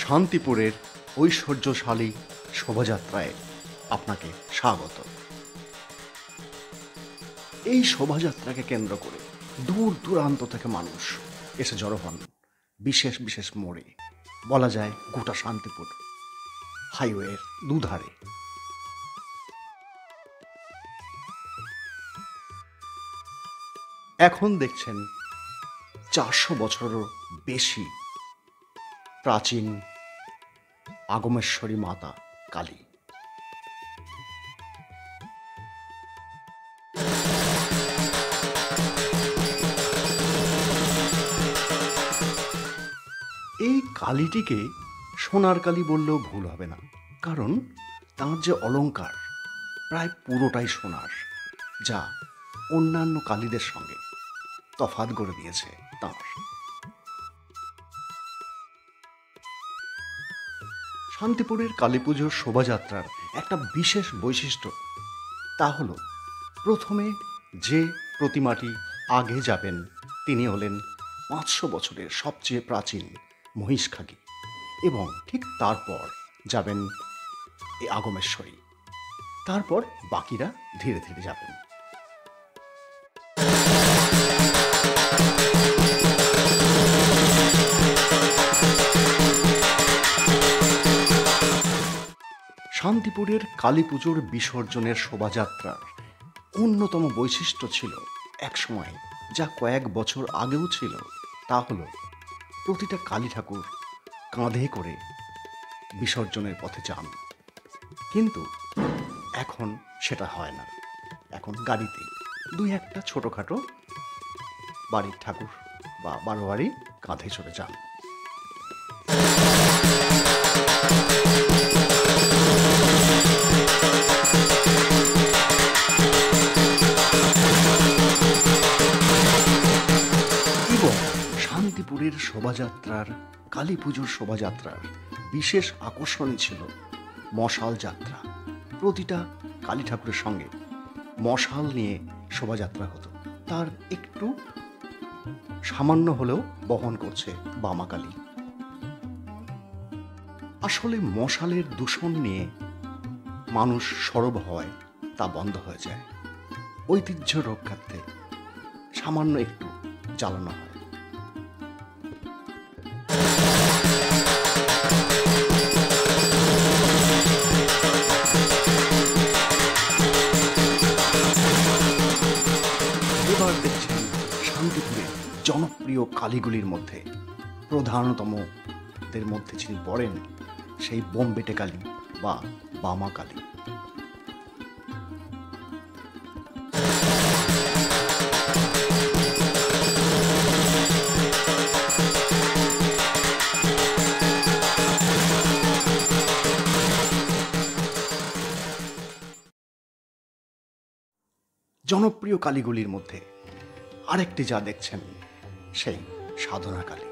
শান্তিপুরের ঐশ্বর্যশালী শোভাযাত্রায় আপনাকে স্বাগত। এই শোভাযাত্রাকে কেন্দ্র করে দূর দূরান্ত থেকে মানুষ এসে জড়ো হন বিশেষ বিশেষ মোড়ে, বলা যায় গোটা শান্তিপুর হাইওয়ের দুধারে। এখন দেখছেন 400 বছরেরও বেশি প্রাচীন আগমেশ্বরী মাতা কালী। এই কালীটিকে সোনার কালী বললেও ভুল হবে না, কারণ তাঁর যে অলংকার প্রায় পুরোটাই সোনার, যা অন্যান্য কালীদের সঙ্গে তফাৎ করে দিয়েছে তাঁর। শান্তিপুরের কালী পুজোর শোভাযাত্রার একটা বিশেষ বৈশিষ্ট্য, তা হল প্রথমে যে প্রতিমাটি আগে যাবেন তিনি হলেন 500 বছরের সবচেয়ে প্রাচীন মহিষখালী, এবং ঠিক তারপর যাবেন এই আগমেশ্বরী, তারপর বাকিরা ধীরে ধীরে যাবেন। শান্তিপুরের কালী পুজোর বিসর্জনের শোভাযাত্রার অন্যতম বৈশিষ্ট্য ছিল একসময়, যা কয়েক বছর আগেও ছিল, তা হল প্রতিটা কালী ঠাকুর কাঁধে করে বিসর্জনের পথে যান। কিন্তু এখন সেটা হয় না, এখন গাড়িতে দুই একটা ছোটোখাটো বাড়ির ঠাকুর বা বারোয়ারি কাঁধে চড়ে যান। শান্তিপুরের শোভাযাত্রার কালী পুজোর শোভাযাত্রার বিশেষ আকর্ষণই ছিল মশাল যাত্রা। প্রতিটা কালী ঠাকুরের সঙ্গে মশাল নিয়ে শোভাযাত্রা হতো, তার একটু সামান্য হলেও বহন করছে বামা কালী। আসলে মশালের দূষণ নিয়ে মানুষ সরব হয়, তা বন্ধ হয়ে যায়। ঐতিহ্য রক্ষার্থে সামান্য একটু জ্বালানো হয়। এবার দেখছেন শান্তিপুরের জনপ্রিয় কালীগুলির মধ্যে প্রধানতমদের মধ্যে যিনি পড়েন, সেই বোমবেটে কালী বা বামা কালী। জনপ্রিয় কালীগুলির মধ্যে আরেকটি যা দেখছেন, সেই সাধনা কালী।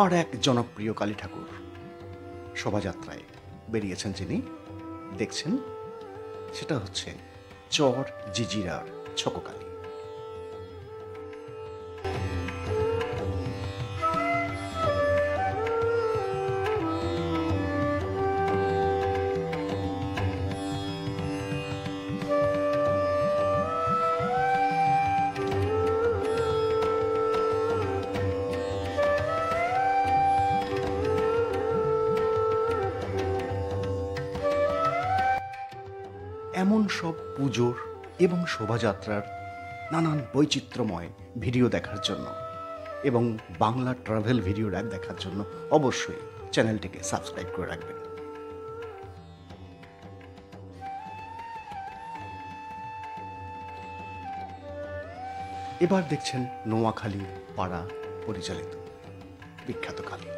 আর এক জনপ্রিয় কালী ঠাকুর শোভাযাত্রায় বেরিয়েছেন যিনি, দেখছেন, সেটা হচ্ছে চর জিজিরার ছককালী। এমন সব পুজোর এবং শোভাযাত্রার নানান বৈচিত্র্যময় ভিডিও দেখার জন্য এবং বাংলা ট্রাভেল ভিডিও দেখার জন্য অবশ্যই চ্যানেলটিকে সাবস্ক্রাইব করে রাখবেন। এবার দেখছেন নোয়াখালী পাড়া পরিচালিত বিখ্যাত কালী।